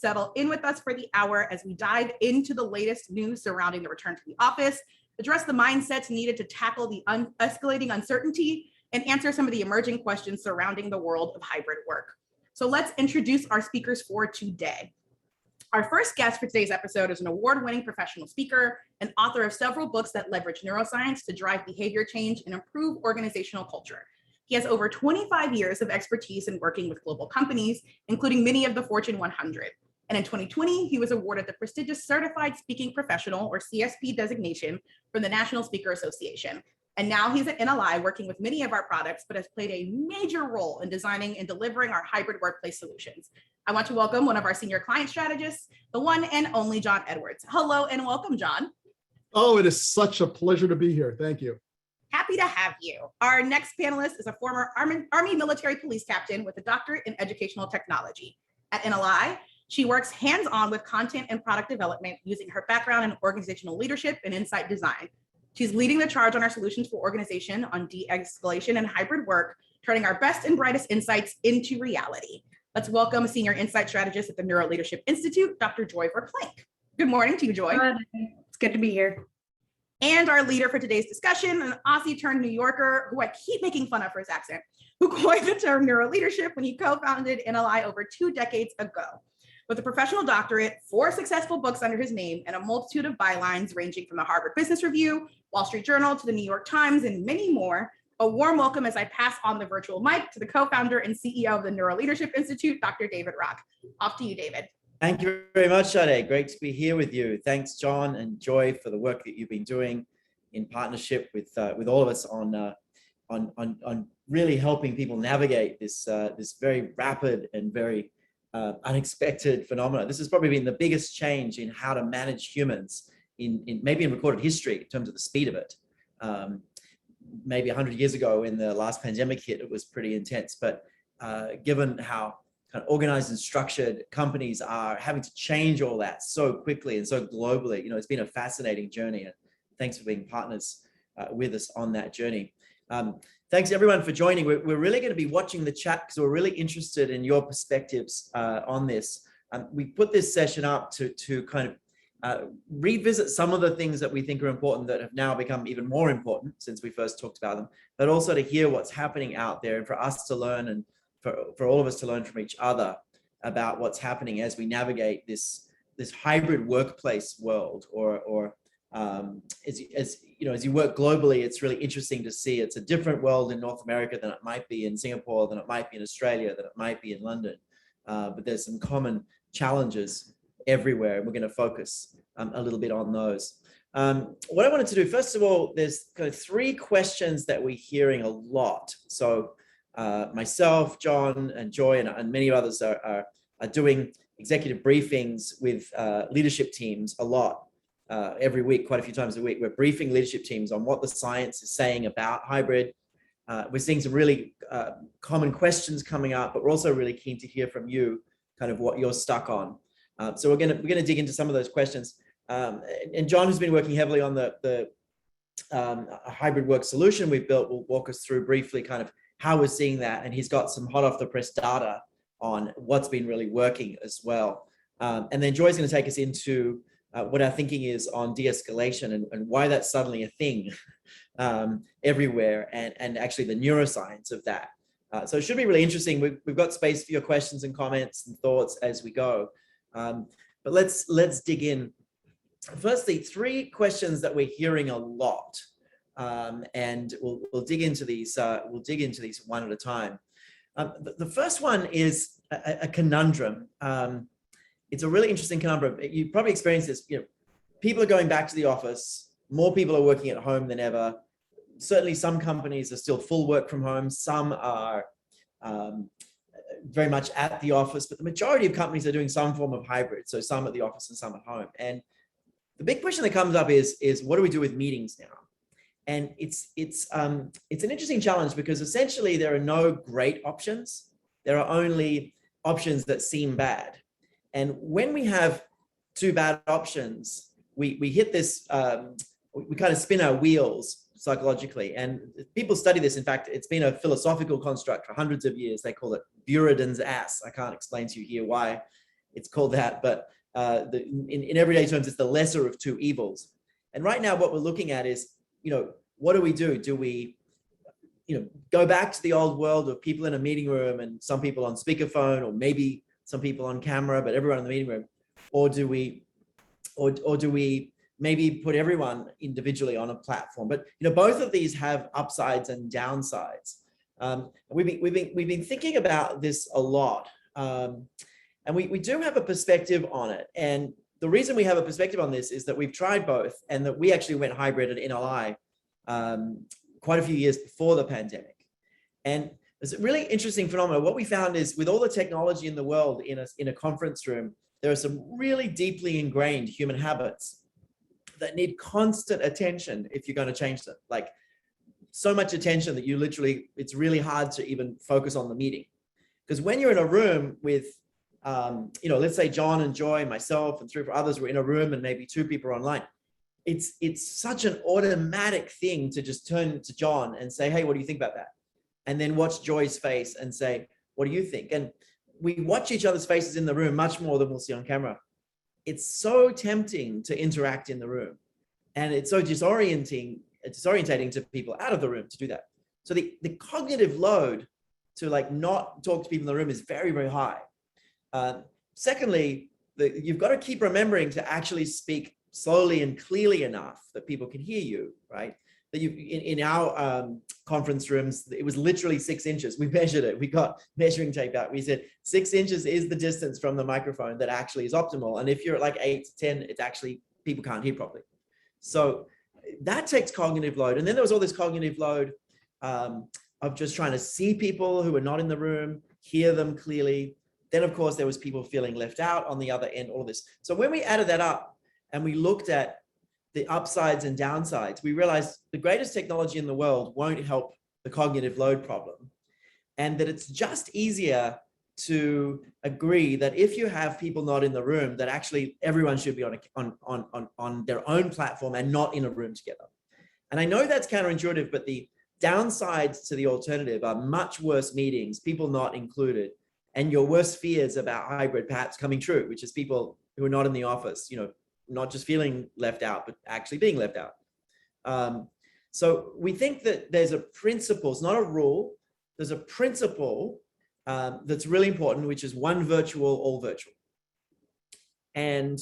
Settle in with us for the hour as we dive into the latest news surrounding the return to the office, address the mindsets needed to tackle the escalating uncertainty, and answer some of the emerging questions surrounding the world of hybrid work. So let's introduce our speakers for today. Our first guest for today's episode is an award-winning professional speaker and author of several books that leverage neuroscience to drive behavior change and improve organizational culture. He has over 25 years of expertise in working with global companies, including many of the Fortune 100. And in 2020, he was awarded the prestigious Certified Speaking Professional, or CSP designation from the National Speaker Association. And now he's at NLI working with many of our products, but has played a major role in designing and delivering our hybrid workplace solutions. I want to welcome one of our senior client strategists, the one and only John Edwards. Hello and welcome, John. Oh, it is such a pleasure to be here. Thank you. Happy to have you. Our next panelist is a former Army military police captain with a doctorate in educational technology. At NLI, she works hands-on with content and product development using her background in organizational leadership and insight design. She's leading the charge on our solutions for organization on de-escalation and hybrid work, turning our best and brightest insights into reality. Let's welcome a senior insight strategist at the Neuro Leadership Institute, Dr. Joy VerPlanck. Good morning to you, Joy. It's good to be here. And our leader for today's discussion, an Aussie-turned New Yorker who I keep making fun of for his accent, who coined the term neuroleadership when he co-founded NLI over 2 decades ago. With a professional doctorate, 4 successful books under his name, and a multitude of bylines ranging from the Harvard Business Review, Wall Street Journal, to the New York Times, and many more, a warm welcome as I pass on the virtual mic to the co-founder and CEO of the Neuro Leadership Institute, Dr. David Rock. Off to you, David. Thank you very much, Sade. Great to be here with you. Thanks, John and Joy, for the work that you've been doing in partnership with all of us on really helping people navigate this this very rapid and very unexpected phenomena. This has probably been the biggest change in how to manage humans in maybe in recorded history in terms of the speed of it. Maybe 100 years ago, when the last pandemic hit, it was pretty intense. But given how kind of organized and structured companies are having to change all that so quickly and so globally, it's been a fascinating journey. And thanks for being partners with us on that journey. Thanks everyone for joining. We're really going to be watching the chat because we're really interested in your perspectives on this. We put this session up to kind of revisit some of the things that we think are important that have now become even more important since we first talked about them, but also to hear what's happening out there and for us to learn and for all of us to learn from each other about what's happening as we navigate this hybrid workplace world, or as you work globally. It's really interesting to see it's a different world in North America than it might be in Singapore, than it might be in Australia, than it might be in London. But there's some common challenges everywhere, and we're going to focus a little bit on those. What I wanted to do, first of all, there's kind of 3 questions that we're hearing a lot. So myself, John, and Joy, and many others are doing executive briefings with leadership teams a lot. Every week, quite a few times a week, we're briefing leadership teams on what the science is saying about hybrid. We're seeing some really common questions coming up, but we're also really keen to hear from you, kind of what you're stuck on. So we're gonna dig into some of those questions. And John, who's been working heavily on the hybrid work solution we've built, will walk us through briefly kind of how we're seeing that, and he's got some hot off the press data on what's been really working as well. And then Joy's going to take us into what our thinking is on de-escalation and why that's suddenly a thing everywhere, and actually the neuroscience of that. So it should be really interesting. We've got space for your questions and comments and thoughts as we go. But let's dig in. Firstly, 3 questions that we're hearing a lot, and we'll dig into these. We'll dig into these one at a time. The first one is a conundrum. It's a really interesting conundrum. You probably experienced this. People are going back to the office. More people are working at home than ever. Certainly, some companies are still full work from home. Some are very much at the office, but the majority of companies are doing some form of hybrid. So some at the office and some at home. And the big question that comes up is what do we do with meetings now? And it's an interesting challenge because essentially there are no great options. There are only options that seem bad. And when we have 2 bad options, we hit this, we kind of spin our wheels psychologically. And people study this. In fact, it's been a philosophical construct for hundreds of years. They call it Buridan's ass. I can't explain to you here why it's called that, but in everyday terms, it's the lesser of two evils. And right now, what we're looking at is, what do we do? Do we, go back to the old world of people in a meeting room and some people on speakerphone, or maybe some people on camera, but everyone in the meeting room? Or do we maybe put everyone individually on a platform? But both of these have upsides and downsides. We've been thinking about this a lot, and we do have a perspective on it. And the reason we have a perspective on this is that we've tried both, and that we actually went hybrid at NLI quite a few years before the pandemic. And it's a really interesting phenomenon. What we found is, with all the technology in the world in a conference room, there are some really deeply ingrained human habits that need constant attention if you're going to change them. Like, so much attention that it's really hard to even focus on the meeting. Because when you're in a room with, let's say John and Joy, myself, and 3 or 4 others were in a room, and maybe 2 people are online, it's such an automatic thing to just turn to John and say, hey, what do you think about that? And then watch Joy's face and say, what do you think? And we watch each other's faces in the room much more than we'll see on camera. It's so tempting to interact in the room. And it's so disorientating to people out of the room to do that. So the cognitive load to not talk to people in the room is very, very high. Secondly, you've got to keep remembering to actually speak slowly and clearly enough that people can hear you, right? That in our conference rooms, it was literally 6 inches. We measured it. We got measuring tape out. We said 6 inches is the distance from the microphone that actually is optimal. And if you're at 8 to 10, it's actually, people can't hear properly. So that takes cognitive load. And then there was all this cognitive load of just trying to see people who were not in the room, hear them clearly. Then, of course, there was people feeling left out on the other end, all this. So when we added that up and we looked at the upsides and downsides, we realized the greatest technology in the world won't help the cognitive load problem. And that it's just easier to agree that if you have people not in the room, that actually everyone should be on their own platform and not in a room together. And I know that's counterintuitive, but the downsides to the alternative are much worse meetings, people not included, and your worst fears about hybrid perhaps coming true, which is people who are not in the office, not just feeling left out, but actually being left out. So we think that there's a principle, it's not a rule, there's a principle that's really important, which is one virtual, all virtual. And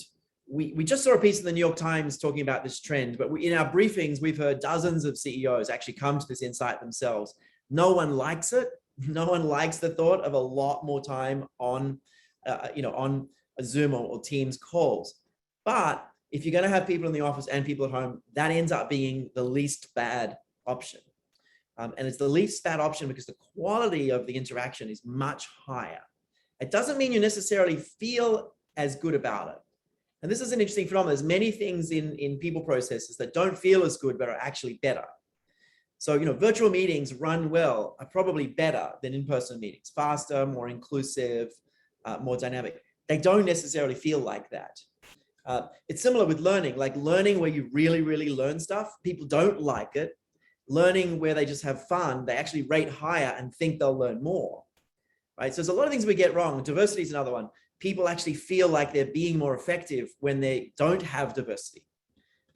we just saw a piece in the New York Times talking about this trend, but in our briefings, we've heard dozens of CEOs actually come to this insight themselves. No one likes it. No one likes the thought of a lot more time on a Zoom or Teams calls. But if you're going to have people in the office and people at home, that ends up being the least bad option. And it's the least bad option because the quality of the interaction is much higher. It doesn't mean you necessarily feel as good about it. And this is an interesting phenomenon. There's many things in people processes that don't feel as good, but are actually better. So, virtual meetings run well are probably better than in-person meetings, faster, more inclusive, more dynamic. They don't necessarily feel like that. It's similar with learning, like learning where you really, really learn stuff. People don't like it. Learning where they just have fun, they actually rate higher and think they'll learn more, right? So there's a lot of things we get wrong. Diversity is another one. People actually feel like they're being more effective when they don't have diversity.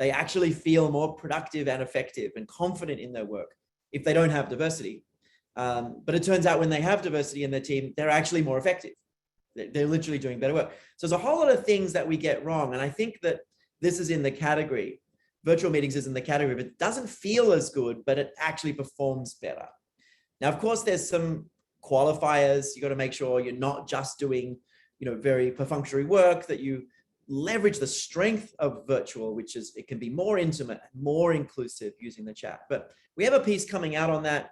They actually feel more productive and effective and confident in their work if they don't have diversity. But it turns out when they have diversity in their team, they're actually more effective. They're literally doing better work. So there's a whole lot of things that we get wrong. And I think that this is in the category, virtual meetings is in the category, but it doesn't feel as good, but it actually performs better. Now, of course, there's some qualifiers. You got to make sure you're not just doing, very perfunctory work, that you leverage the strength of virtual, which is, it can be more intimate, more inclusive using the chat. But we have a piece coming out on that.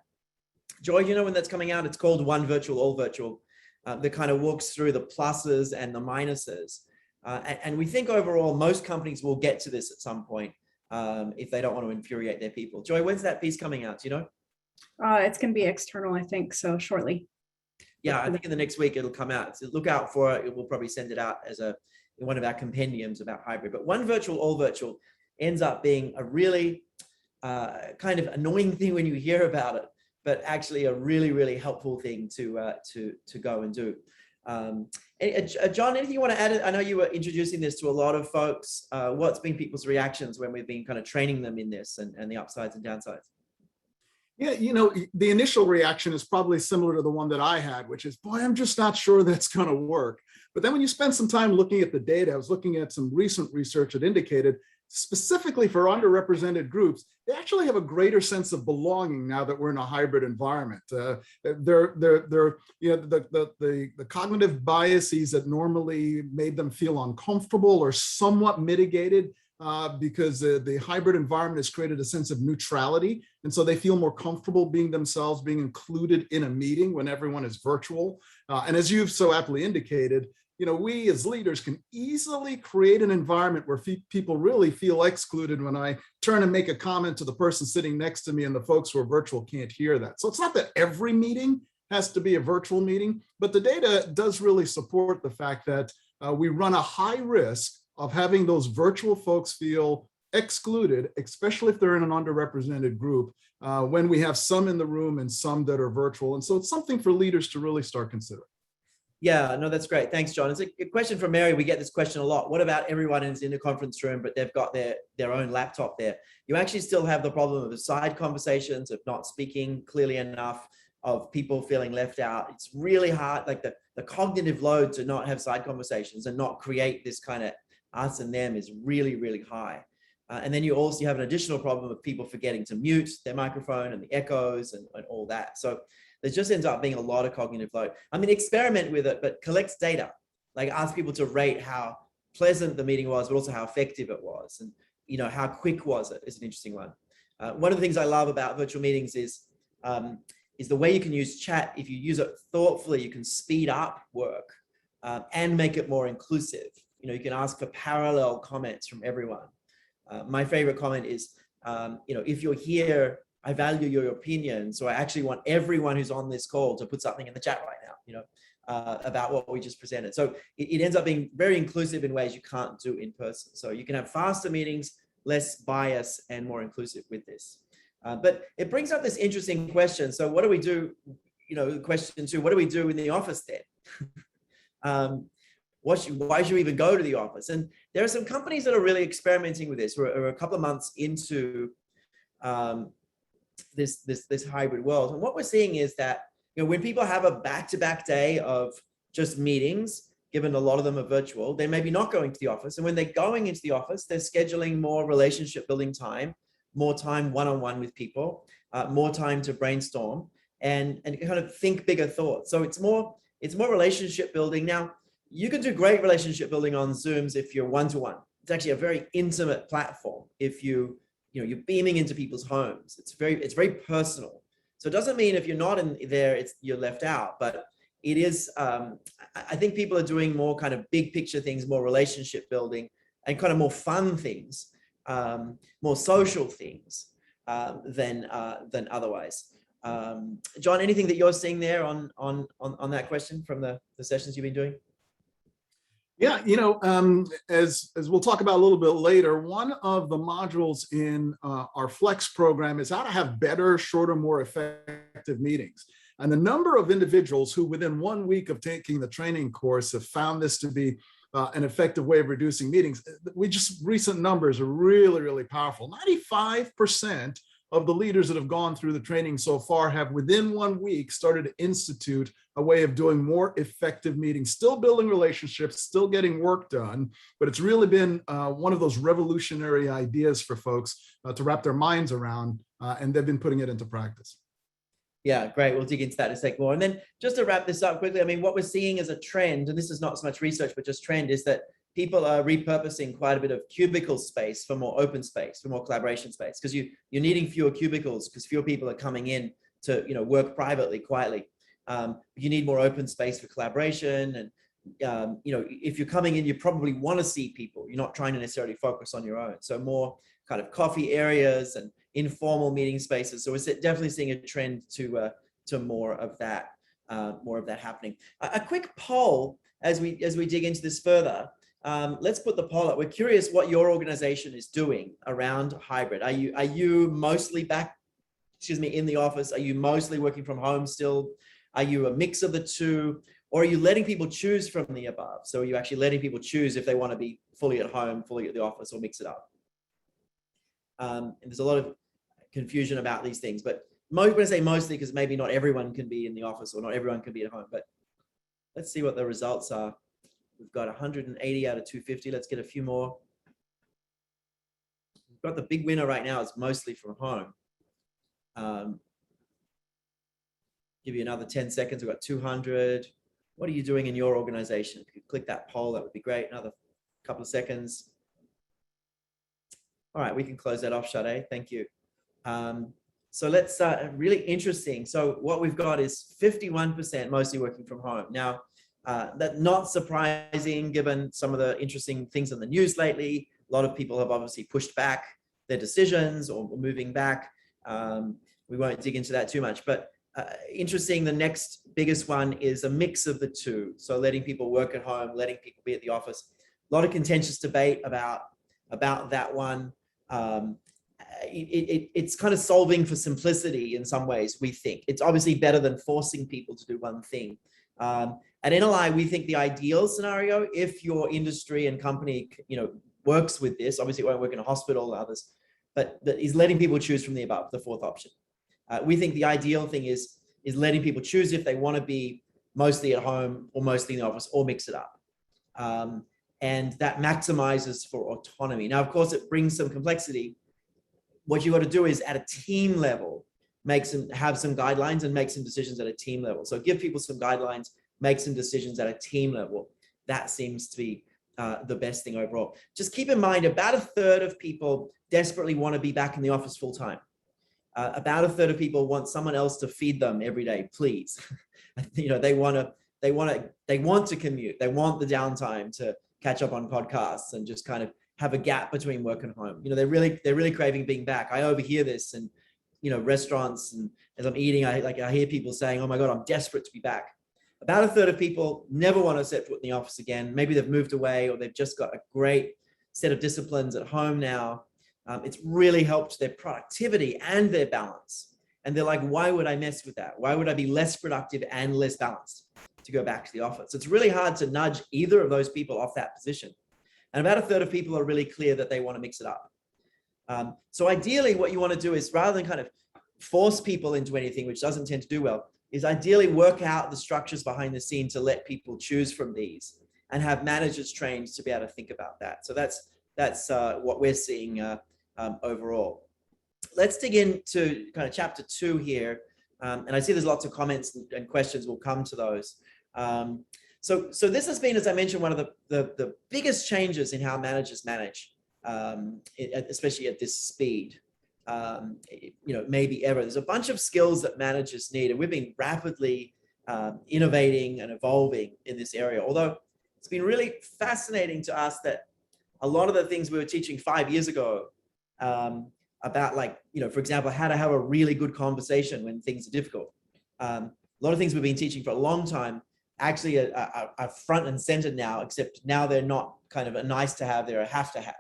Joy, when that's coming out? It's called One Virtual, All Virtual. That kind of walks through the pluses and the minuses. And we think overall, most companies will get to this at some point if they don't want to infuriate their people. Joy, when's that piece coming out? Do you know? It's going to be external, I think, so shortly. Yeah, I think in the next week it'll come out. So look out for it. We'll probably send it out as one of our compendiums about hybrid. But One Virtual, All Virtual ends up being a really kind of annoying thing when you hear about it, but actually a really, really helpful thing to go and do. And John, anything you want to add? I know you were introducing this to a lot of folks. What's been people's reactions when we've been kind of training them in this and the upsides and downsides? Yeah, the initial reaction is probably similar to the one that I had, which is, boy, I'm just not sure that's going to work. But then when you spend some time looking at the data, I was looking at some recent research that indicated specifically for underrepresented groups, they actually have a greater sense of belonging now that we're in a hybrid environment. The cognitive biases that normally made them feel uncomfortable or somewhat mitigated because the hybrid environment has created a sense of neutrality. And so they feel more comfortable being themselves, being included in a meeting when everyone is virtual. And as you've so aptly indicated, we as leaders can easily create an environment where people really feel excluded when I turn and make a comment to the person sitting next to me and the folks who are virtual can't hear that. So it's not that every meeting has to be a virtual meeting, but the data does really support the fact that we run a high risk of having those virtual folks feel excluded, especially if they're in an underrepresented group, when we have some in the room and some that are virtual. And so it's something for leaders to really start considering. Yeah, no, that's great. Thanks, John. It's a question from Mary. We get this question a lot. What about everyone is in the conference room, but they've got their own laptop there? You actually still have the problem of the side conversations, of not speaking clearly enough, of people feeling left out. It's really hard, like the cognitive load to not have side conversations and not create this kind of us and them is really, really high. And then you also have an additional problem of people forgetting to mute their microphone and the echoes and all that. So there just ends up being a lot of cognitive load. I mean, experiment with it, but collect data. Like ask people to rate how pleasant the meeting was, but also how effective it was. And, how quick was it is an interesting one. One of the things I love about virtual meetings is the way you can use chat. If you use it thoughtfully, you can speed up work and make it more inclusive. You can ask for parallel comments from everyone. My favorite comment is, if you're here, I value your opinion. So I actually want everyone who's on this call to put something in the chat right now, about what we just presented. So it ends up being very inclusive in ways you can't do in person. So you can have faster meetings, less bias, and more inclusive with this. But it brings up this interesting question. So what do we do? Question two, what do we do in the office then? Why should we even go to the office? And there are some companies that are really experimenting with this. We're a couple of months into this hybrid world. And what we're seeing is that, when people have a back-to-back day of just meetings, given a lot of them are virtual, they may be not going to the office. And when they're going into the office, they're scheduling more relationship building time, more time one-on-one with people, more time to brainstorm and kind of think bigger thoughts. So it's more relationship building. Now, you can do great relationship building on Zooms if you're one-to-one. It's actually a very intimate platform. If you're beaming into people's homes, it's very personal. So it doesn't mean if you're not in there, you're left out, but it is, I think people are doing more kind of big picture things, more relationship building and kind of more fun things, more social things than otherwise. John, anything that you're seeing there on that question from the sessions you've been doing? Yeah, as we'll talk about a little bit later, one of the modules in our Flex program is how to have better, shorter, more effective meetings. And the number of individuals who within 1 week of taking the training course have found this to be an effective way of reducing meetings. Recent numbers are really, really powerful. 95% of the leaders that have gone through the training so far have within 1 week started to institute a way of doing more effective meetings, still building relationships, still getting work done, but it's really been one of those revolutionary ideas for folks to wrap their minds around, and they've been putting it into practice. Yeah, great. We'll dig into that in a second more. And then just to wrap this up quickly, I mean, what we're seeing as a trend, and this is not so much research, but just trend, is that people are repurposing quite a bit of cubicle space for more open space, for more collaboration space, because you're needing fewer cubicles because fewer people are coming in to work privately, quietly. You need more open space for collaboration. And if you're coming in, you probably want to see people. You're not trying to necessarily focus on your own. So more kind of coffee areas and informal meeting spaces. So we're definitely seeing a trend to more of that happening. A quick poll as we dig into this further. Let's put the poll up. We're curious what your organization is doing around hybrid. Are you mostly in the office? Are you mostly working from home still? Are you a mix of the two? Or are you letting people choose from the above? So are you actually letting people choose if they want to be fully at home, fully at the office, or mix it up? And there's a lot of confusion about these things, but I'm going to say mostly because maybe not everyone can be in the office or not everyone can be at home, but let's see what the results are. We've got 180 out of 250. Let's get a few more. We've got the big winner right now. It's mostly from home. Give you another 10 seconds. We've got 200. What are you doing in your organization? If you could click that poll, that would be great. Another couple of seconds. All right, we can close that off, Sade. Thank you. So let's, really interesting. So what we've got is 51% mostly working from home. Now, that's not surprising given some of the interesting things in the news lately. A lot of people have obviously pushed back their decisions or moving back. We won't dig into that too much, but interesting, the next biggest one is a mix of the two. So letting people work at home, letting people be at the office. A lot of contentious debate about that one. It's kind of solving for simplicity in some ways, we think. It's obviously better than forcing people to do one thing. At NLI, we think the ideal scenario, if your industry and company, works with this, obviously it won't work in a hospital or others, but is letting people choose from the above, the fourth option. We think the ideal thing is letting people choose if they want to be mostly at home or mostly in the office or mix it up. And that maximizes for autonomy. Now, of course, it brings some complexity. What you got to do is at a team level, have some guidelines and make some decisions at a team level. So give people some guidelines, make some decisions at a team level. That seems to be the best thing overall. Just keep in mind, about a third of people desperately want to be back in the office full time. About a third of people want someone else to feed them every day, please. They want to commute. They want the downtime to catch up on podcasts and just kind of have a gap between work and home. They're really craving being back. I overhear this and, restaurants, and as I'm eating, I hear people saying, oh my God, I'm desperate to be back. About a third of people never want to set foot in the office again. Maybe they've moved away or they've just got a great set of disciplines at home now. It's really helped their productivity and their balance. And they're like, why would I mess with that? Why would I be less productive and less balanced to go back to the office? It's really hard to nudge either of those people off that position. And about a third of people are really clear that they want to mix it up. So ideally, what you want to do is, rather than kind of force people into anything, which doesn't tend to do well, is ideally work out the structures behind the scene to let people choose from these and have managers trained to be able to think about that. So that's what we're seeing overall. Let's dig into kind of chapter 2 here. And I see there's lots of comments and questions. We'll come to those. So this has been, as I mentioned, one of the biggest changes in how managers manage, especially at this speed, maybe ever. There's a bunch of skills that managers need, and we've been rapidly innovating and evolving in this area. Although it's been really fascinating to us that a lot of the things we were teaching 5 years ago about, for example, how to have a really good conversation when things are difficult. A lot of things we've been teaching for a long time actually are front and center now, except now they're not kind of a nice to have, they're a have to have,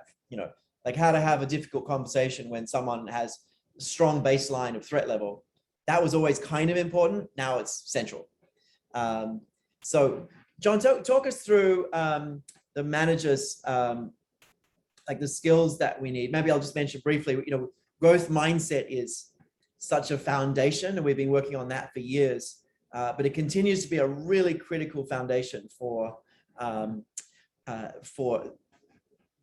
like how to have a difficult conversation when someone has a strong baseline of threat level. That was always kind of important. Now it's central. So John, talk us through the managers, like the skills that we need. Maybe I'll just mention briefly, growth mindset is such a foundation, and we've been working on that for years. But it continues to be a really critical foundation for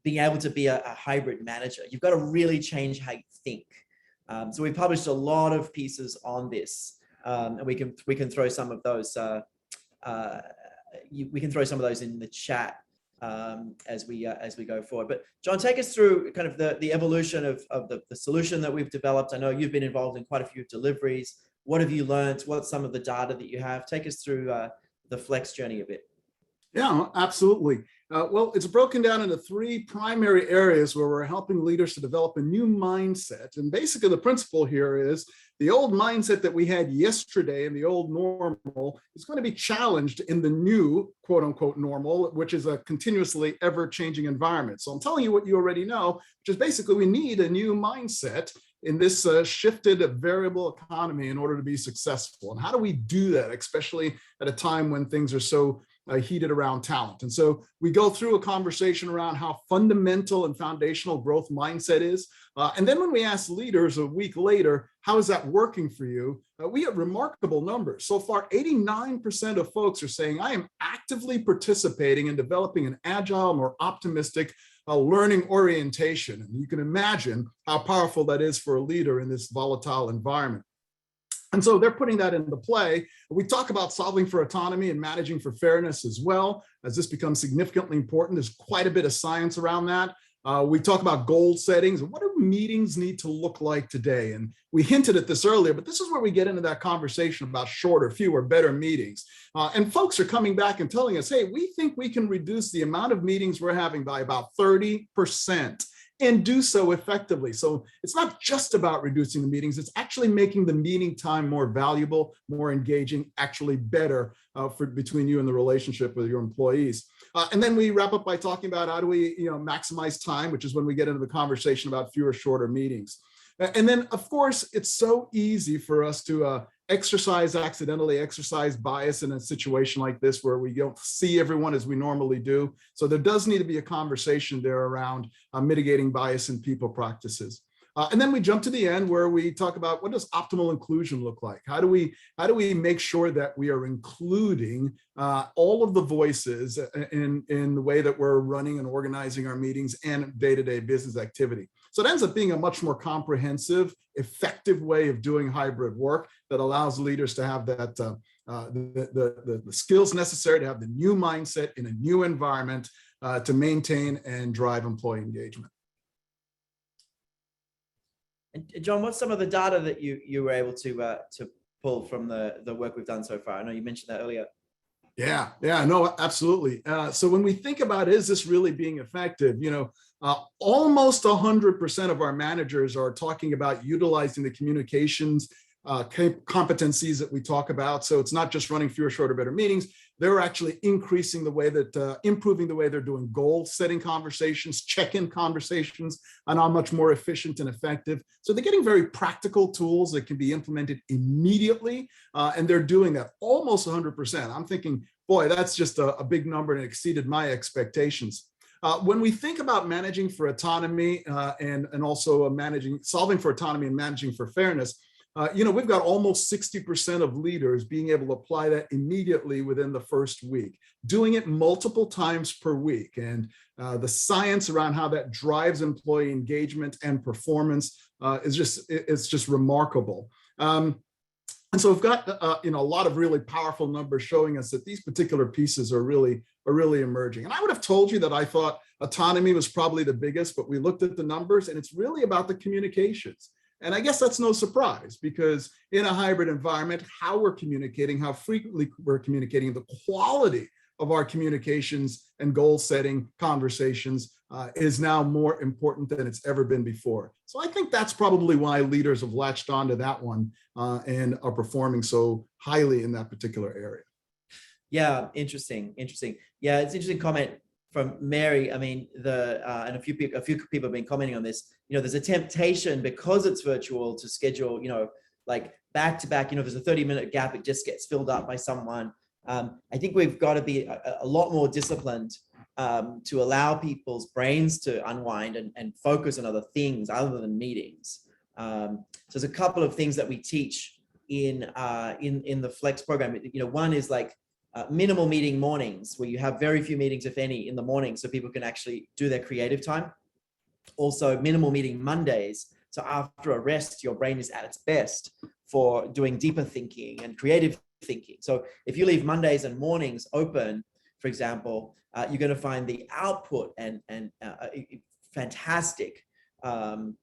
being able to be a hybrid manager. You've got to really change how you think. So we published a lot of pieces on this, and we can throw some of those. We can throw some of those in the chat as we go forward. But John, take us through kind of the evolution of the solution that we've developed. I know you've been involved in quite a few deliveries. What have you learned? What's some of the data that you have? Take us through the Flex journey a bit. Yeah, absolutely. Well, it's broken down into 3 primary areas where we're helping leaders to develop a new mindset. And basically the principle here is the old mindset that we had yesterday and the old normal is going to be challenged in the new quote unquote normal, which is a continuously ever changing environment. So I'm telling you what you already know, which is basically we need a new mindset in this shifted variable economy in order to be successful. And how do we do that, especially at a time when things are so heated around talent? And so we go through a conversation around how fundamental and foundational growth mindset is. And then when we ask leaders a week later, how is that working for you? We have remarkable numbers. So far, 89% of folks are saying, I am actively participating in developing an agile, more optimistic learning orientation. And you can imagine how powerful that is for a leader in this volatile environment. And so they're putting that into play. We talk about solving for autonomy and managing for fairness as well, as this becomes significantly important. There's quite a bit of science around that. We talk about goal settings and what do meetings need to look like today? And we hinted at this earlier, but this is where we get into that conversation about shorter, fewer, better meetings. And folks are coming back and telling us, hey, we think we can reduce the amount of meetings we're having by about 30%. And do so effectively. So it's not just about reducing the meetings, it's actually making the meeting time more valuable, more engaging, actually better between you and the relationship with your employees. And then we wrap up by talking about how do we maximize time, which is when we get into the conversation about fewer, shorter meetings. And then, of course, it's so easy for us to accidentally exercise bias in a situation like this where we don't see everyone as we normally do. So there does need to be a conversation there around mitigating bias in people practices. And then we jump to the end where we talk about what does optimal inclusion look like? How do we make sure that we are including all of the voices in the way that we're running and organizing our meetings and day-to-day business activity? So it ends up being a much more comprehensive, effective way of doing hybrid work that allows leaders to have that the skills necessary to have the new mindset in a new environment to maintain and drive employee engagement. And John, what's some of the data that you were able to pull from the work we've done so far? I know you mentioned that earlier. Yeah, no, absolutely. So when we think about, is this really being effective? Almost 100% of our managers are talking about utilizing the communications competencies that we talk about. So it's not just running fewer, shorter, better meetings. They're actually increasing the way that, improving the way they're doing goal setting conversations, check-in conversations, and are much more efficient and effective. So they're getting very practical tools that can be implemented immediately. And they're doing that almost 100%. I'm thinking, boy, that's just a big number and it exceeded my expectations. When we think about managing for autonomy and also solving for autonomy and managing for fairness, we've got almost 60% of leaders being able to apply that immediately within the first week, doing it multiple times per week. And the science around how that drives employee engagement and performance is just remarkable. And so we've got a lot of really powerful numbers showing us that these particular pieces are really emerging. And I would have told you that I thought autonomy was probably the biggest, but we looked at the numbers and it's really about the communications. And I guess that's no surprise because in a hybrid environment, how we're communicating, how frequently we're communicating, the quality of our communications and goal setting conversations is now more important than it's ever been before. So I think that's probably why leaders have latched onto that one and are performing so highly in that particular area. Yeah, interesting. Yeah, it's an interesting comment from Mary. I mean, and a few people have been commenting on this. There's a temptation because it's virtual to schedule, like back to back. There's a 30-minute gap, it just gets filled up by someone. I think we've got to be a lot more disciplined to allow people's brains to unwind and focus on other things other than meetings. So there's a couple of things that we teach in the Flex program. One is like minimal meeting mornings, where you have very few meetings, if any, in the morning, so people can actually do their creative time. Also, minimal meeting Mondays. So after a rest, your brain is at its best for doing deeper thinking and creative thinking. So if you leave Mondays and mornings open, for example, you're going to find the output and fantastic bump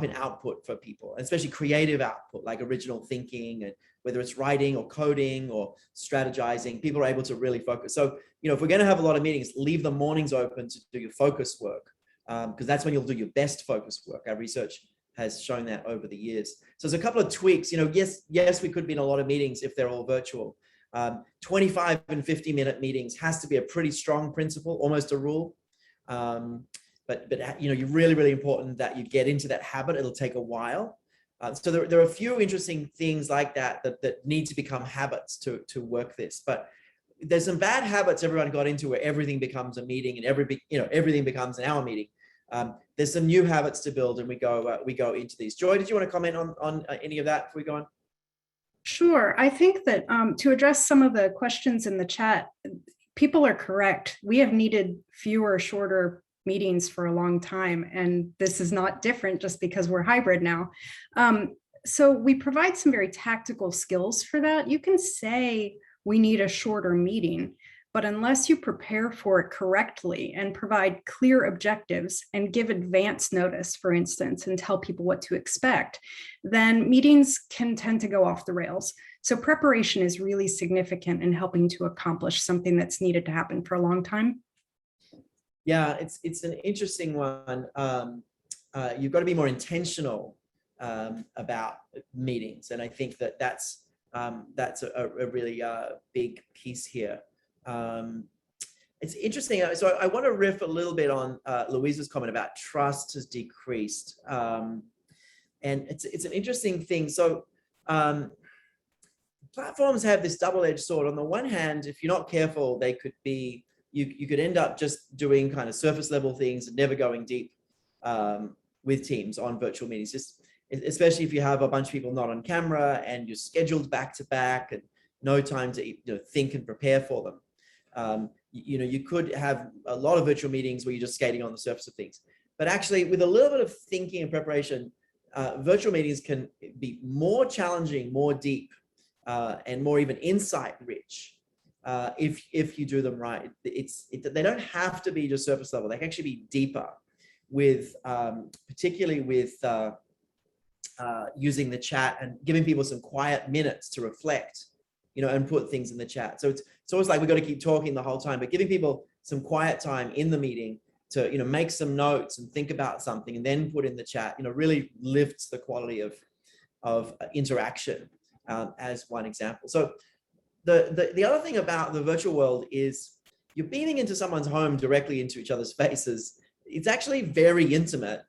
in output for people, especially creative output like original thinking, and whether it's writing or coding or strategizing, people are able to really focus. So, if we're going to have a lot of meetings, leave the mornings open to do your focus work, because that's when you'll do your best focus work. Our research has shown that over the years. So there's a couple of tweaks. Yes, we could be in a lot of meetings if they're all virtual. 25 and 50-minute meetings has to be a pretty strong principle, almost a rule. but you know, you're really important that you get into that habit. It'll take a while. So there are a few interesting things like that need to become habits to work this. But there's some bad habits everyone got into where everything becomes a meeting and everything becomes an hour meeting. There's some new habits to build, and we go into these. Joy, did you want to comment on any of that before we go on? Sure. I think that to address some of the questions in the chat, people are correct. We have needed fewer, shorter meetings for a long time, and this is not different just because we're hybrid now. So we provide some very tactical skills for that. You can say we need a shorter meeting, but unless you prepare for it correctly and provide clear objectives and give advance notice, for instance, and tell people what to expect, then meetings can tend to go off the rails. So preparation is really significant in helping to accomplish something that's needed to happen for a long time. Yeah, it's an interesting one. You've got to be more intentional about meetings, and I think that's a really big piece here. It's interesting. So I want to riff a little bit on Louisa's comment about trust has decreased, and it's an interesting thing. So platforms have this double-edged sword. On the one hand, if you're not careful, they could be you could end up just doing kind of surface level things and never going deep with teams on virtual meetings. Just especially if you have a bunch of people not on camera and you're scheduled back to back and no time to think and prepare for them. You could have a lot of virtual meetings where you're just skating on the surface of things. But actually, with a little bit of thinking and preparation, virtual meetings can be more challenging, more deep, and more even insight rich if you do them right. They don't have to be just surface level. They can actually be deeper, with particularly with using the chat and giving people some quiet minutes to reflect, and put things in the chat. So it's always like we've got to keep talking the whole time, but giving people some quiet time in the meeting to make some notes and think about something and then put in the chat, really lifts the quality of interaction, as one example. So the other thing about the virtual world is you're beaming into someone's home directly into each other's faces. It's actually very intimate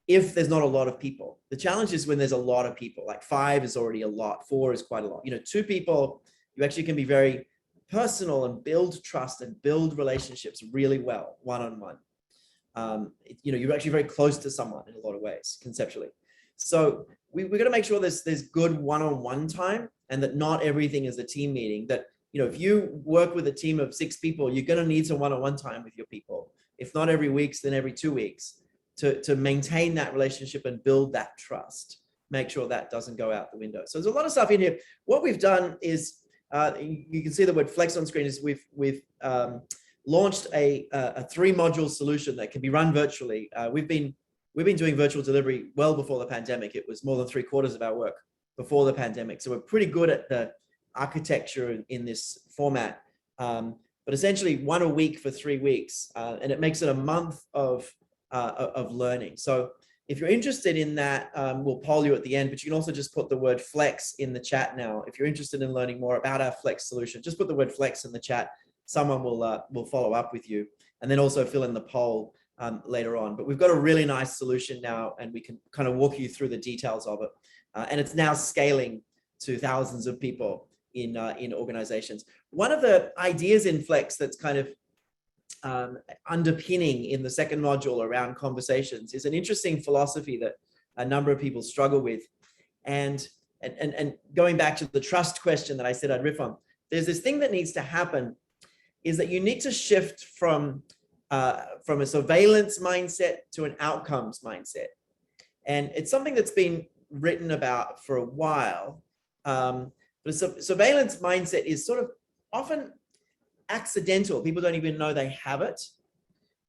if there's not a lot of people. The challenge is when there's a lot of people, like 5 is already a lot, 4 is quite a lot. 2 people, you actually can be very personal and build trust and build relationships really well, one-on-one. You're actually very close to someone in a lot of ways, conceptually. So we've got to make sure there's good one-on-one time, and that not everything is a team meeting. That, if you work with a team of 6 people, you're going to need some one-on-one time with your people. If not every week, then every 2 weeks, to maintain that relationship and build that trust. Make sure that doesn't go out the window. So there's a lot of stuff in here. What we've done is, you can see the word flex on screen, is we've launched a 3-module solution that can be run virtually. We've been doing virtual delivery well before the pandemic. It was more than 3/4 of our work before the pandemic. So we're pretty good at the architecture in this format. But essentially 1 a week for 3 weeks, and it makes it a month of learning. So if you're interested in that, we'll poll you at the end, but you can also just put the word flex in the chat now. If you're interested in learning more about our flex solution, just put the word flex in the chat. Someone will follow up with you, and then also fill in the poll later on. But we've got a really nice solution now, and we can kind of walk you through the details of it. And it's now scaling to thousands of people in organizations. One of the ideas in Flex that's kind of underpinning in the second module around conversations is an interesting philosophy that a number of people struggle with. And going back to the trust question that I said I'd riff on, there's this thing that needs to happen, is that you need to shift from a surveillance mindset to an outcomes mindset. And it's something that's been written about for a while. But a surveillance mindset is sort of often accidental. People don't even know they have it.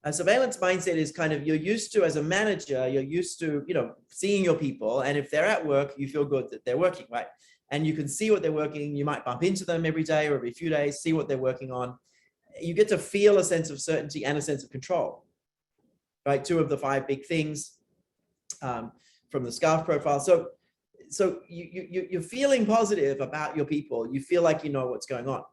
A surveillance mindset is kind of, you're used to, as a manager, you're used to, seeing your people. And if they're at work, you feel good that they're working, right? And you can see what they're working. You might bump into them every day or every few days, see what they're working on. You get to feel a sense of certainty and a sense of control, right? 2 of the 5 big things from the SCARF profile. So you're feeling positive about your people. You feel like you know what's going on.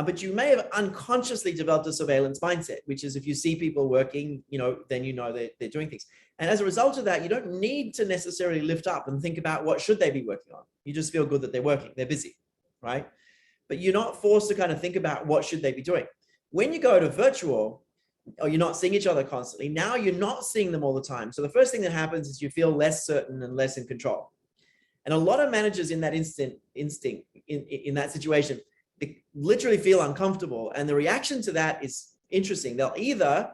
But you may have unconsciously developed a surveillance mindset, which is if you see people working, then they're doing things. And as a result of that, you don't need to necessarily lift up and think about what should they be working on. You just feel good that they're working, they're busy, right? But you're not forced to kind of think about what should they be doing. When you go to virtual, or you're not seeing each other constantly, now you're not seeing them all the time. So the first thing that happens is you feel less certain and less in control. And a lot of managers in that instinct, in that situation, they literally feel uncomfortable. And the reaction to that is interesting. They'll either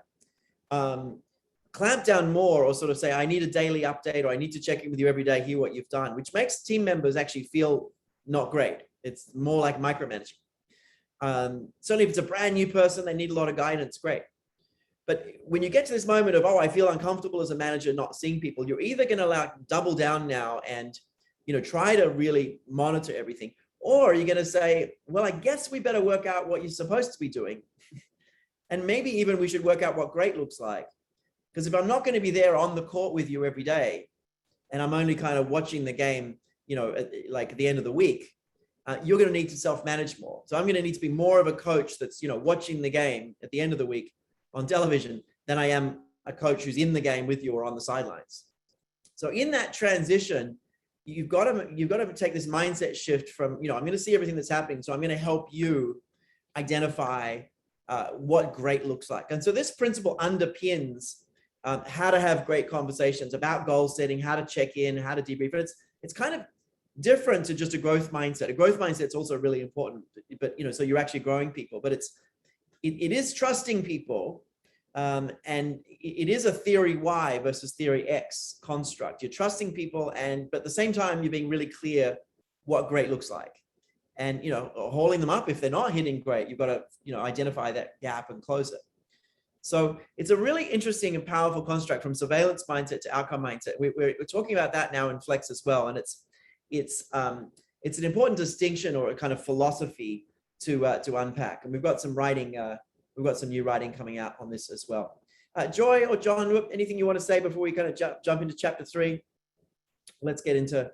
clamp down more or sort of say, I need a daily update, or I need to check in with you every day, hear what you've done, which makes team members actually feel not great. It's more like micromanaging. Certainly if it's a brand new person, they need a lot of guidance, great. But when you get to this moment of, oh, I feel uncomfortable as a manager not seeing people, you're either going to double down now and try to really monitor everything, or you're going to say, well, I guess we better work out what you're supposed to be doing. And maybe even we should work out what great looks like. Because if I'm not going to be there on the court with you every day, and I'm only kind of watching the game, at the end of the week, you're going to need to self-manage more. So I'm going to need to be more of a coach that's, watching the game at the end of the week on television than I am a coach who's in the game with you or on the sidelines. So in that transition, you've got to take this mindset shift from, I'm going to see everything that's happening. So I'm going to help you identify what great looks like. And so this principle underpins how to have great conversations about goal setting, how to check in, how to debrief. But it's kind of different to just a growth mindset. A growth mindset is also really important, but so you're actually growing people, but it is trusting people. And it is a theory Y versus theory X construct. You're trusting people, but at the same time, you're being really clear what great looks like, and holding them up if they're not hitting great. You've got to identify that gap and close it. So it's a really interesting and powerful construct from surveillance mindset to outcome mindset. We're talking about that now in Flex as well, and it's an important distinction or a kind of philosophy to unpack. And we've got some writing. We've got some new writing coming out on this as well. Joy or John, anything you want to say before we kind of jump into chapter 3? Let's get into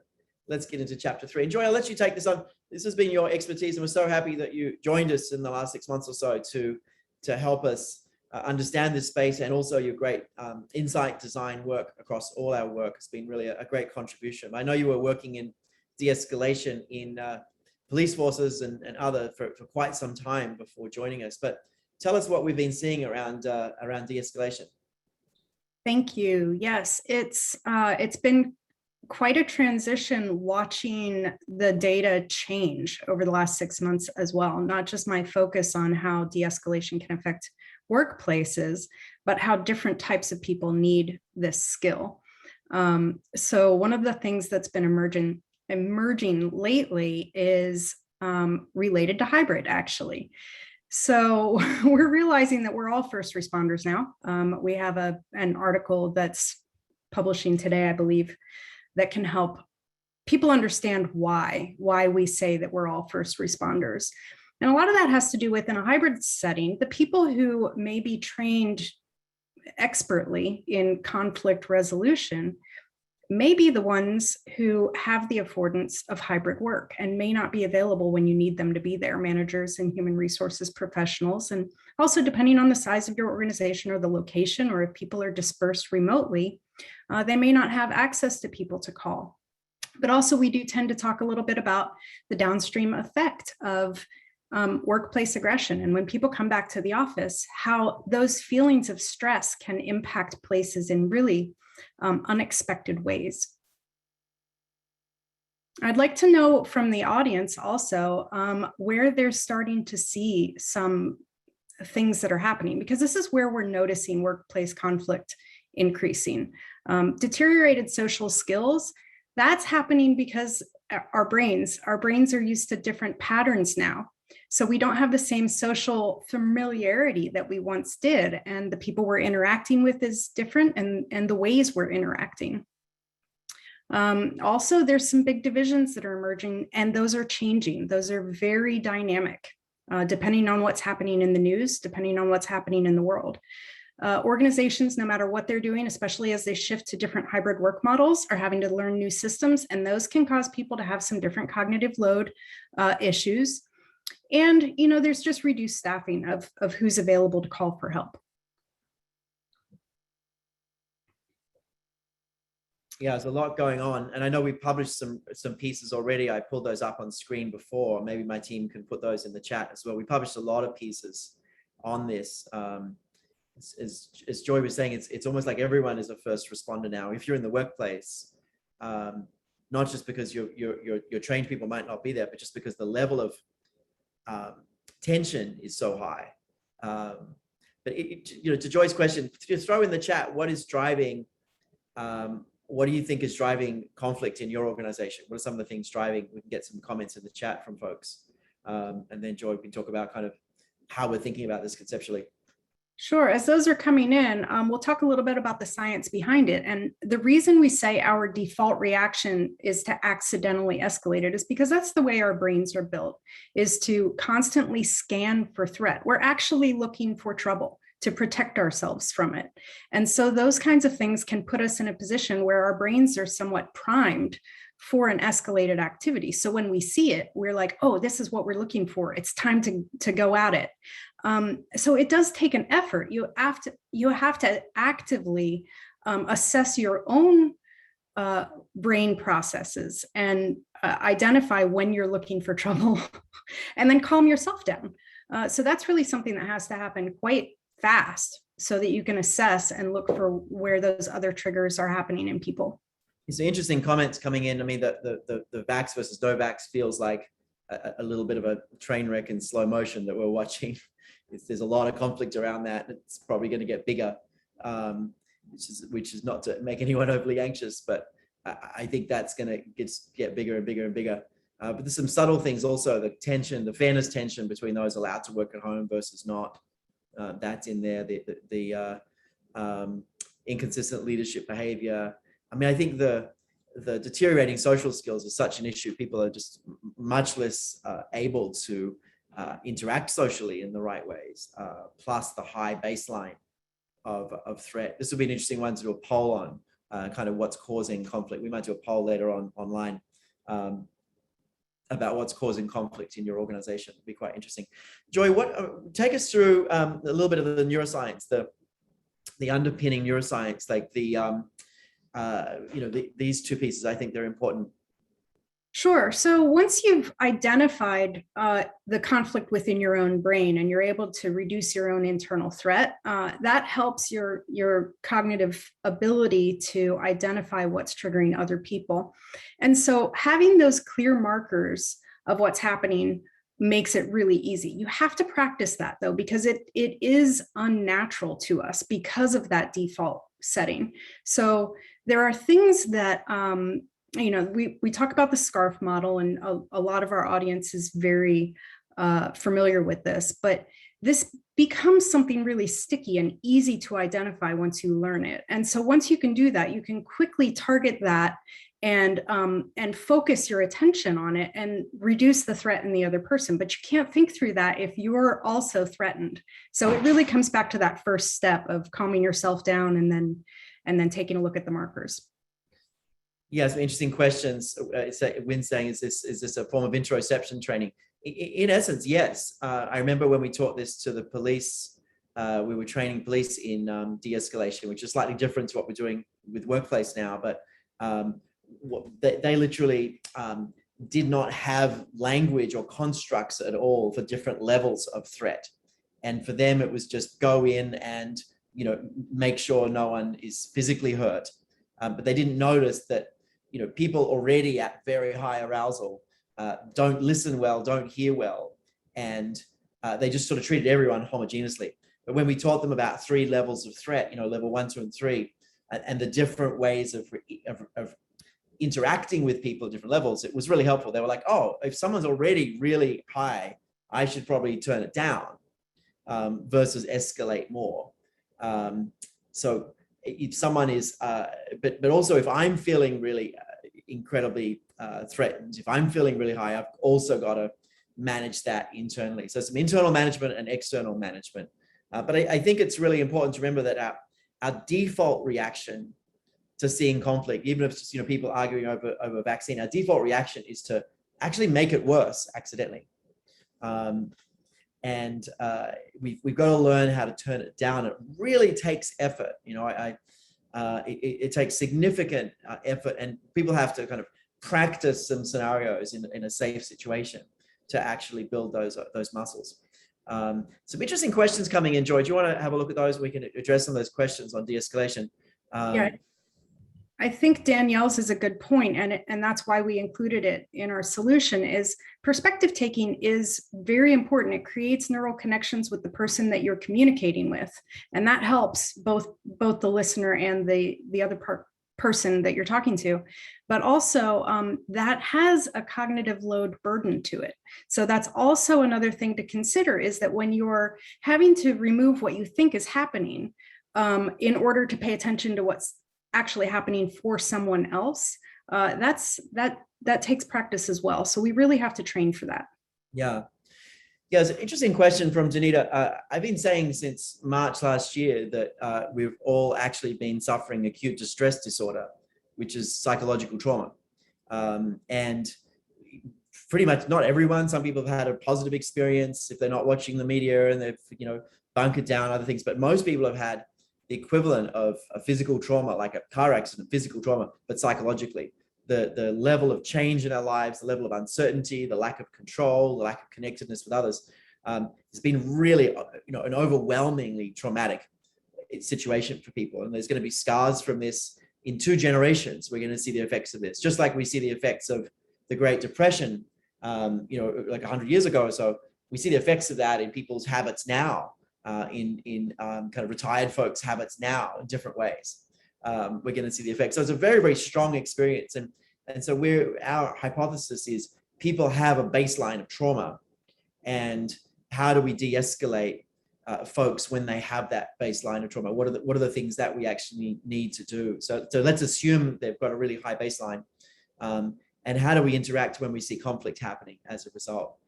chapter 3. And Joy, I'll let you take this on. This has been your expertise, and we're so happy that you joined us in the last 6 months or so to help us understand this space, and also your great insight design work across all our work has been really a great contribution. I know you were working in de-escalation in police forces and other for quite some time before joining us, but tell us what we've been seeing around de-escalation. Thank you. Yes, it's been quite a transition watching the data change over the last 6 months as well. Not just my focus on how de-escalation can affect workplaces, but how different types of people need this skill. So one of the things that's been emerging lately is related to hybrid, actually. So we're realizing that we're all first responders now. We have an article that's publishing today, I believe, that can help people understand why we say that we're all first responders. And a lot of that has to do with, in a hybrid setting, the people who may be trained expertly in conflict resolution may be the ones who have the affordance of hybrid work and may not be available when you need them to be there, managers and human resources professionals. And also, depending on the size of your organization or the location, or if people are dispersed remotely, they may not have access to people to call. But also, we do tend to talk a little bit about the downstream effect of workplace aggression. And when people come back to the office, how those feelings of stress can impact places in really unexpected ways. I'd like to know from the audience also where they're starting to see some things that are happening, because this is where we're noticing workplace conflict increasing. Deteriorated social skills, that's happening because our brains are used to different patterns now. So we don't have the same social familiarity that we once did, and the people we're interacting with is different, and the ways we're interacting. Also, there's some big divisions that are emerging, and those are changing. Those are very dynamic, depending on what's happening in the news, depending on what's happening in the world. Organizations, no matter what they're doing, especially as they shift to different hybrid work models, are having to learn new systems, and those can cause people to have some different cognitive load issues. And, there's just reduced staffing of who's available to call for help. Yeah, there's a lot going on. And I know we published some pieces already. I pulled those up on screen before. Maybe my team can put those in the chat as well. We published a lot of pieces on this. As Joy was saying, it's almost like everyone is a first responder now. If you're in the workplace, not just because your trained people might not be there, but just because the level of tension is so high. But to Joy's question, just throw in the chat, what is driving, what do you think is driving conflict in your organization? What are some of the things driving? We can get some comments in the chat from folks. And then Joy, we can talk about kind of how we're thinking about this conceptually. Sure. As those are coming in, we'll talk a little bit about the science behind it. And the reason we say our default reaction is to accidentally escalate it is because that's the way our brains are built, is to constantly scan for threat. We're actually looking for trouble to protect ourselves from it. And so those kinds of things can put us in a position where our brains are somewhat primed for an escalated activity. So when we see it, we're like, oh, this is what we're looking for. It's time to go at it. So it does take an effort. You have to actively assess your own brain processes and identify when you're looking for trouble and then calm yourself down. So that's really something that has to happen quite fast so that you can assess and look for where those other triggers are happening in people. Some interesting comments coming in. I mean, the vax versus no vax feels like a little bit of a train wreck in slow motion that we're watching. There's a lot of conflict around that. It's probably going to get bigger, which is not to make anyone overly anxious, but I think that's going to get bigger and bigger and bigger. But there's some subtle things also, the tension, the fairness tension between those allowed to work at home versus not. That's in there. The inconsistent leadership behavior. I mean, I think the deteriorating social skills is such an issue. People are just much less able to interact socially in the right ways, plus the high baseline of threat. This will be an interesting one to do a poll on, kind of what's causing conflict. We might do a poll later on online about what's causing conflict in your organization. It'll be quite interesting. Joy, take us through a little bit of the neuroscience, the underpinning neuroscience, like these two pieces. I think they're important. Sure. So once you've identified the conflict within your own brain and you're able to reduce your own internal threat, that helps your cognitive ability to identify what's triggering other people. And so having those clear markers of what's happening makes it really easy. You have to practice that though, because it is unnatural to us because of that default setting. So there are things that we talk about the SCARF model, and a lot of our audience is very familiar with this, but this becomes something really sticky and easy to identify once you learn it. And so once you can do that, you can quickly target that and focus your attention on it and reduce the threat in the other person. But you can't think through that if you're also threatened. So it really comes back to that first step of calming yourself down and then taking a look at the markers. Yeah, some interesting questions. Wynn's saying, is this a form of interoception training? In essence, yes. I remember when we taught this to the police, we were training police in de-escalation, which is slightly different to what we're doing with workplace now, but they literally did not have language or constructs at all for different levels of threat. And for them, it was just go in and make sure no one is physically hurt. But they didn't notice that people already at very high arousal don't listen well, don't hear well, and they just sort of treated everyone homogeneously. But when we taught them about 3 levels of threat, level 1, 2, and 3, and the different ways of interacting with people at different levels, it was really helpful. They were like, oh, if someone's already really high, I should probably turn it down versus escalate more. So if someone is, but also if I'm feeling really incredibly threatened, if I'm feeling really high, I've also got to manage that internally. So some internal management and external management. But I think it's really important to remember that our default reaction to seeing conflict, even if it's just people arguing over vaccine, our default reaction is to actually make it worse accidentally. And we've got to learn how to turn it down. It really takes effort. You know, it takes significant effort, and people have to kind of practice some scenarios in a safe situation to actually build those muscles. Some interesting questions coming in, Joy. Do you want to have a look at those? We can address some of those questions on de-escalation. Yeah, I think Danielle's is a good point, and that's why we included it in our solution. Is perspective taking is very important. It creates neural connections with the person that you're communicating with, and that helps both the listener and the other person that you're talking to. But also that has a cognitive load burden to it. So that's also another thing to consider, is that when you're having to remove what you think is happening in order to pay attention to what's actually happening for someone else, that takes practice as well. So we really have to train for that. Yeah. Yeah, it's an interesting question from Janita. I've been saying since March last year that we've all actually been suffering acute distress disorder, which is psychological trauma. And pretty much not everyone, some people have had a positive experience if they're not watching the media and they've, you know, bunkered down other things, but most people have had the equivalent of a physical trauma, like a car accident, physical trauma, but psychologically. The level of change in our lives, the level of uncertainty, the lack of control, the lack of connectedness with others, has been really, you know, an overwhelmingly traumatic situation for people. And there's going to be scars from this in 2 generations. We're going to see the effects of this, just like we see the effects of the Great Depression, you know, like 100 years ago or so. We see the effects of that in people's habits now, in kind of retired folks' habits now in different ways. We're going to see the effects. So it's a very, very strong experience. And so our hypothesis is people have a baseline of trauma, and how do we de-escalate folks when they have that baseline of trauma? What are the things that we actually need to do? So let's assume they've got a really high baseline. And how do we interact when we see conflict happening as a result?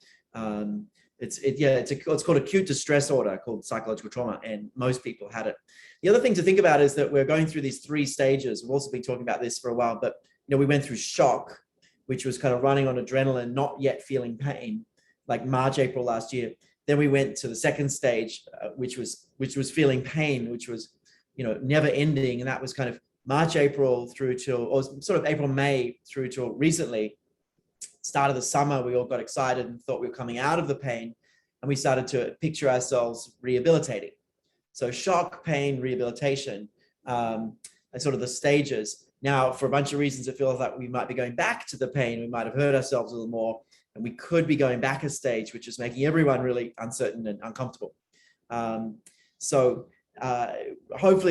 It's called acute distress disorder, called psychological trauma, and most people had it. The other thing to think about is that we're going through these 3 stages. We've also been talking about this for a while, but you know, we went through shock, which was kind of running on adrenaline, not yet feeling pain, like March, April last year. Then we went to the second stage, which was feeling pain, which was, you know, never ending, and that was kind of March, April through till, or sort of April, May through till recently. Start of the summer, we all got excited and thought we were coming out of the pain, and we started to picture ourselves rehabilitating. So shock, pain, rehabilitation, are sort of the stages. Now, for a bunch of reasons, it feels like we might be going back to the pain. We might have hurt ourselves a little more, and we could be going back a stage, which is making everyone really uncertain and uncomfortable. Hopefully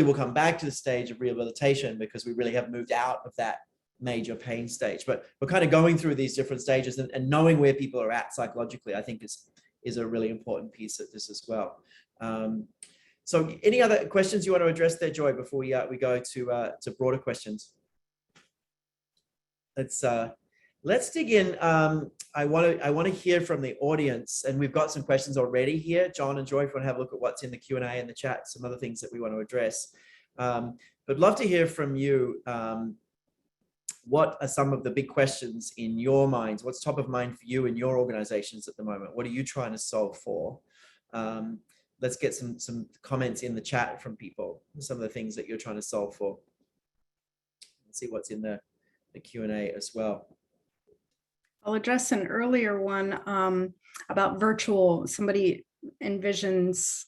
we'll come back to the stage of rehabilitation, because we really have moved out of that major pain stage. But we're kind of going through these different stages, and knowing where people are at psychologically, I think is a really important piece of this as well. So any other questions you want to address there, Joy, before we go to broader questions? Let's dig in. I want to hear from the audience, and we've got some questions already here. John and Joy, if you want to have a look at what's in the Q&A and the chat, some other things that we want to address. But love to hear from you. What are some of the big questions in your minds? What's top of mind for you in your organizations at the moment? What are you trying to solve for? Let's get some comments in the chat from people, some of the things that you're trying to solve for. Let's see what's in the Q&A as well. I'll address an earlier one about virtual. Somebody envisions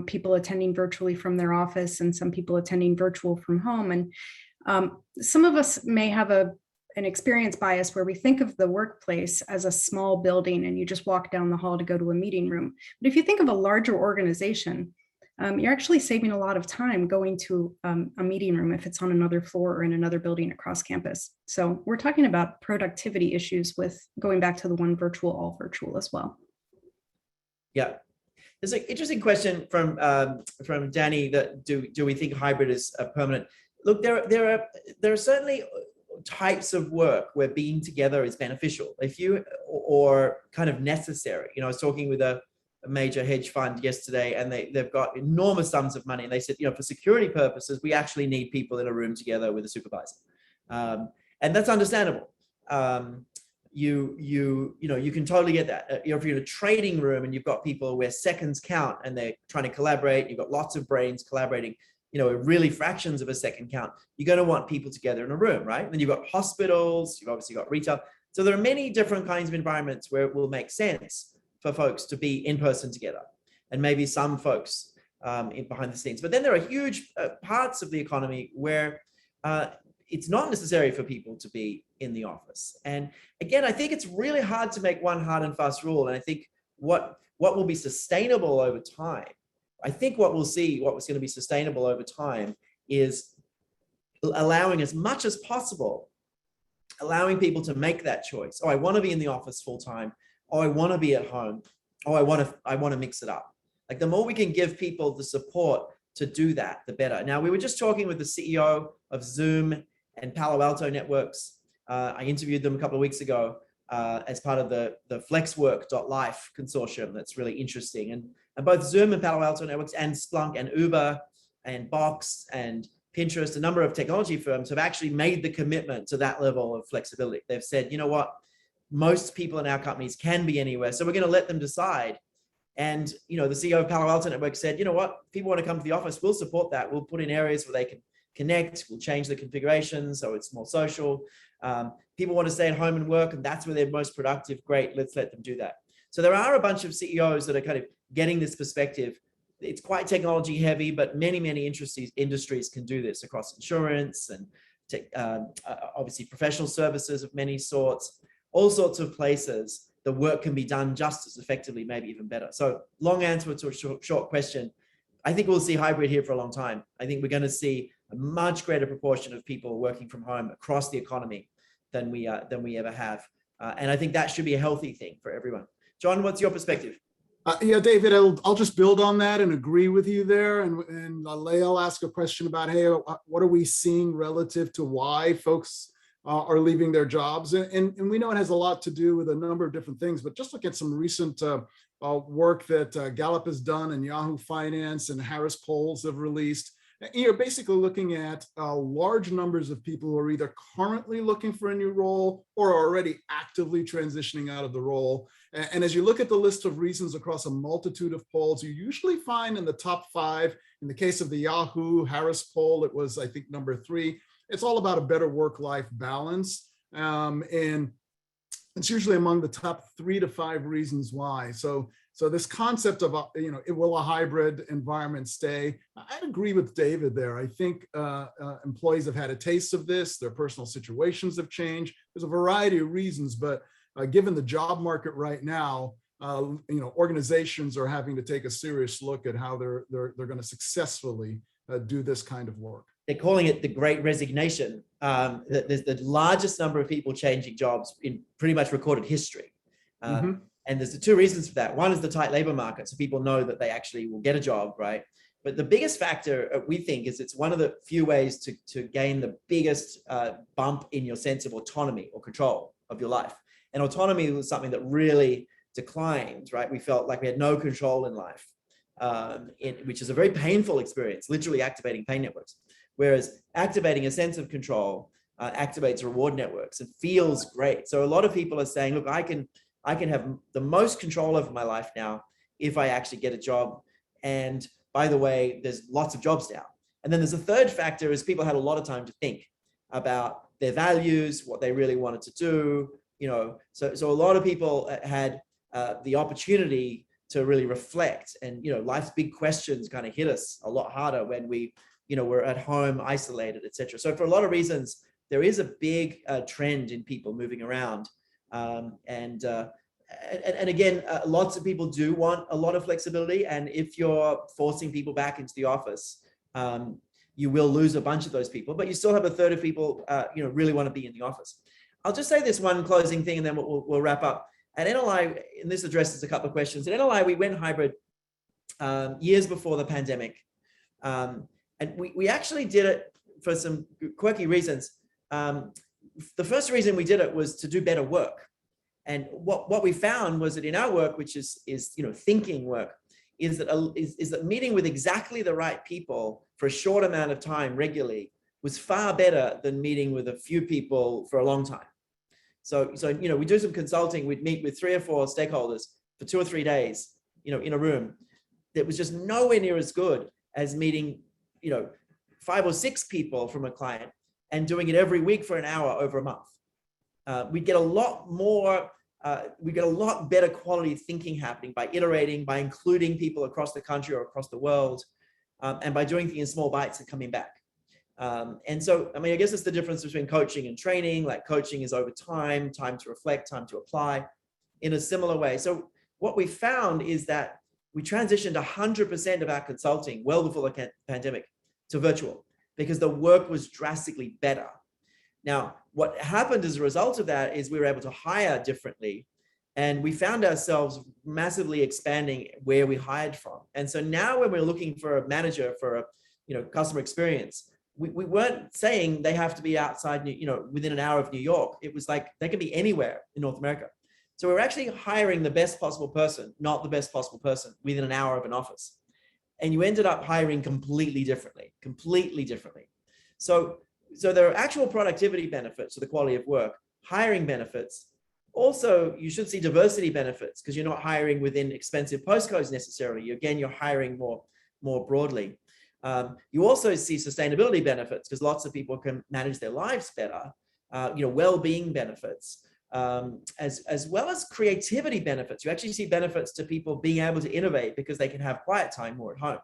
people attending virtually from their office and some people attending virtual from home. And some of us may have an experience bias where we think of the workplace as a small building and you just walk down the hall to go to a meeting room. But if you think of a larger organization, you're actually saving a lot of time going to a meeting room if it's on another floor or in another building across campus. So we're talking about productivity issues with going back to the one virtual, all virtual as well. Yeah. There's an interesting question from Danny that do we think hybrid is permanent? Look, there are certainly types of work where being together is beneficial or kind of necessary. You know, I was talking with a major hedge fund yesterday, and they've got enormous sums of money, and they said, you know, for security purposes, we actually need people in a room together with a supervisor, and that's understandable. you can totally get that. If you're in a trading room and you've got people where seconds count and they're trying to collaborate, you've got lots of brains collaborating, really fractions of a second count, you're going to want people together in a room, right? And then you've got hospitals, you've obviously got retail. So there are many different kinds of environments where it will make sense for folks to be in person together, and maybe some folks behind the scenes. But then there are huge parts of the economy where it's not necessary for people to be in the office. And again, I think it's really hard to make one hard and fast rule. And I think what will be sustainable over time, I think what we'll see, what was going to be sustainable over time, is allowing as much as possible, allowing people to make that choice. Oh, I want to be in the office full time. Oh, I want to be at home. Oh, I want to mix it up. Like, the more we can give people the support to do that, the better. Now, we were just talking with the CEO of Zoom and Palo Alto Networks. I interviewed them a couple of weeks ago as part of the flexwork.life consortium. That's really interesting. And both Zoom and Palo Alto Networks and Splunk and Uber and Box and Pinterest, a number of technology firms, have actually made the commitment to that level of flexibility. They've said, you know what, most people in our companies can be anywhere, so we're going to let them decide. And the CEO of Palo Alto Networks said, you know what, people want to come to the office, we'll support that. We'll put in areas where they can connect, we'll change the configuration so it's more social. People want to stay at home and work, and that's where they're most productive. Great, let's let them do that. So there are a bunch of CEOs that are kind of getting this perspective. It's quite technology heavy, but many industries can do this across insurance and obviously professional services of many sorts, all sorts of places. The work can be done just as effectively, maybe even better. So long answer to a short question. I think we'll see hybrid here for a long time. I think we're going to see a much greater proportion of people working from home across the economy than we ever have. And I think that should be a healthy thing for everyone. John, what's your perspective? Yeah, David, I'll just build on that and agree with you there. And I'll ask a question about, hey, what are we seeing relative to why folks are leaving their jobs? And we know it has a lot to do with a number of different things, but just look at some recent work that Gallup has done and Yahoo Finance and Harris Polls have released. You're basically looking at large numbers of people who are either currently looking for a new role or are already actively transitioning out of the role. And as you look at the list of reasons across a multitude of polls, you usually find in the top 5, in the case of the Yahoo Harris poll, it was, I think, number 3. It's all about a better work-life balance. And it's usually among the top 3 to 5 reasons why. So this concept of, will a hybrid environment stay? I'd agree with David there. I think employees have had a taste of this. Their personal situations have changed. There's a variety of reasons, but given the job market right now, organizations are having to take a serious look at how they're going to successfully do this kind of work. They're calling it the Great Resignation. There's the largest number of people changing jobs in pretty much recorded history. And there's the 2 reasons for that. One is the tight labor market, so people know that they actually will get a job, right? But the biggest factor, we think, is it's one of the few ways to gain the biggest bump in your sense of autonomy or control of your life. And autonomy was something that really declined, right? We felt like we had no control in life, which is a very painful experience, literally activating pain networks. Whereas activating a sense of control activates reward networks and feels great. So a lot of people are saying, look, I can have the most control over my life now if I actually get a job. And by the way, there's lots of jobs now. And then there's a third factor is people had a lot of time to think about their values, what they really wanted to do. So a lot of people had the opportunity to really reflect, and life's big questions kind of hit us a lot harder when we we're at home, isolated, etc. So for a lot of reasons, there is a big trend in people moving around. And again, lots of people do want a lot of flexibility. And if you're forcing people back into the office, you will lose a bunch of those people, but you still have a third of people, really want to be in the office. I'll just say this one closing thing, and then we'll wrap up. At NLI, and this addresses a couple of questions. At NLI, we went hybrid years before the pandemic. And we actually did it for some quirky reasons. The first reason we did it was to do better work. And what we found was that in our work, which is thinking work, is that meeting with exactly the right people for a short amount of time regularly was far better than meeting with a few people for a long time. So, we do some consulting. We'd meet with 3 or 4 stakeholders for 2 or 3 days, in a room. That was just nowhere near as good as meeting, 5 or 6 people from a client and doing it every week for an hour over a month. We get a lot more, we get a lot better quality thinking happening by iterating, by including people across the country or across the world, and by doing things in small bites and coming back. And so, I guess it's the difference between coaching and training. Like coaching is over time to reflect, time to apply in a similar way. So what we found is that we transitioned 100% of our consulting well before the pandemic to virtual because the work was drastically better. Now, what happened as a result of that is we were able to hire differently, and we found ourselves massively expanding where we hired from. And so now when we're looking for a manager for a customer experience, we weren't saying they have to be outside, within an hour of New York. It was like they can be anywhere in North America. So we're actually hiring the best possible person, not the best possible person within an hour of an office. And you ended up hiring completely differently. So there are actual productivity benefits to the quality of work, hiring benefits. Also, you should see diversity benefits because you're not hiring within expensive postcodes necessarily. Again, you're hiring more broadly. You also see sustainability benefits because lots of people can manage their lives better, well-being benefits, as well as creativity benefits. You actually see benefits to people being able to innovate because they can have quiet time more at home.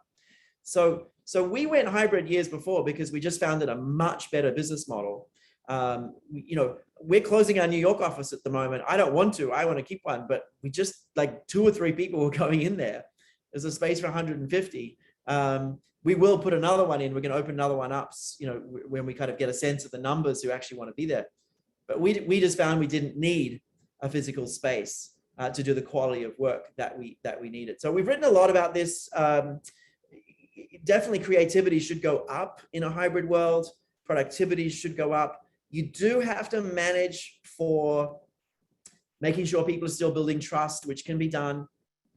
So we went hybrid years before because we just found it a much better business model. We're closing our New York office at the moment. I don't want to, I want to keep one, but we just like 2 or 3 people were going in there. There's a space for 150. We will put another one in. We're going to open another one up, when we kind of get a sense of the numbers who actually want to be there. But we just found we didn't need a physical space to do the quality of work that we needed. So we've written a lot about this. Definitely creativity should go up in a hybrid world. Productivity should go up. You do have to manage for making sure people are still building trust, which can be done.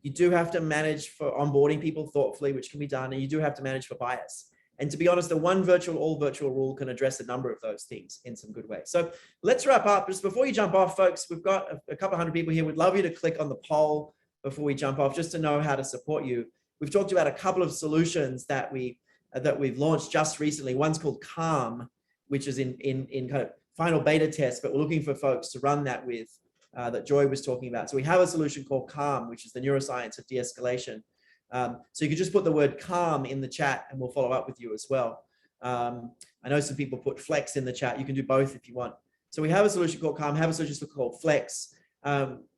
You do have to manage for onboarding people thoughtfully, which can be done. And you do have to manage for bias. And to be honest, the one virtual, all virtual rule can address a number of those things in some good ways. So let's wrap up. Just before you jump off, folks, we've got a couple hundred people here. We'd love you to click on the poll before we jump off, just to know how to support you. We've talked about a couple of solutions that we've launched just recently. One's called Calm, which is in kind of final beta test, but we're looking for folks to run that with, that Joy was talking about. So we have a solution called Calm, which is the neuroscience of de-escalation. So you can just put the word calm in the chat and we'll follow up with you as well. I know some people put flex in the chat. You can do both if you want. So we have a solution called Calm, have a solution called flex.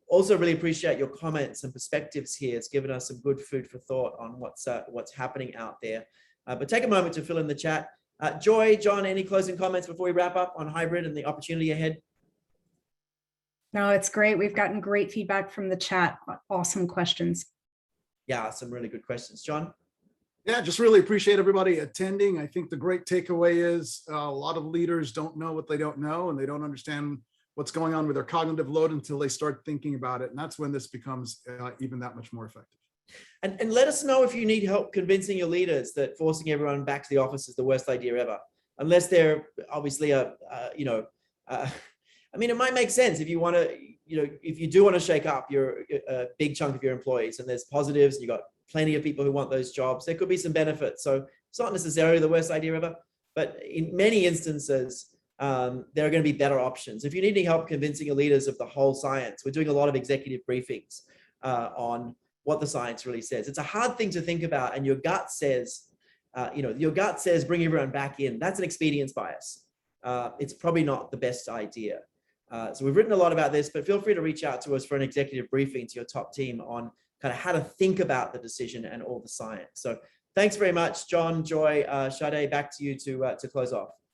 Also really appreciate your comments and perspectives here. It's given us some good food for thought on what's happening out there. But take a moment to fill in the chat. Joy, John, any closing comments before we wrap up on hybrid and the opportunity ahead? No, it's great. We've gotten great feedback from the chat. Awesome questions. Yeah, some really good questions. John? Yeah, just really appreciate everybody attending. I think the great takeaway is a lot of leaders don't know what they don't know, and they don't understand what's going on with their cognitive load until they start thinking about it. And that's when this becomes even that much more effective. And let us know if you need help convincing your leaders that forcing everyone back to the office is the worst idea ever, unless they're obviously I mean, it might make sense if you want to, if you do want to shake up a big chunk of your employees and there's positives, and you've got plenty of people who want those jobs, there could be some benefits. So it's not necessarily the worst idea ever, but in many instances, there are going to be better options. If you need any help convincing your leaders of the whole science, we're doing a lot of executive briefings on what the science really says. It's a hard thing to think about, and your gut says, bring everyone back in. That's an expedience bias. It's probably not the best idea. So we've written a lot about this, but feel free to reach out to us for an executive briefing to your top team on kind of how to think about the decision and all the science. So thanks very much, John, Joy, Sade, back to you to close off.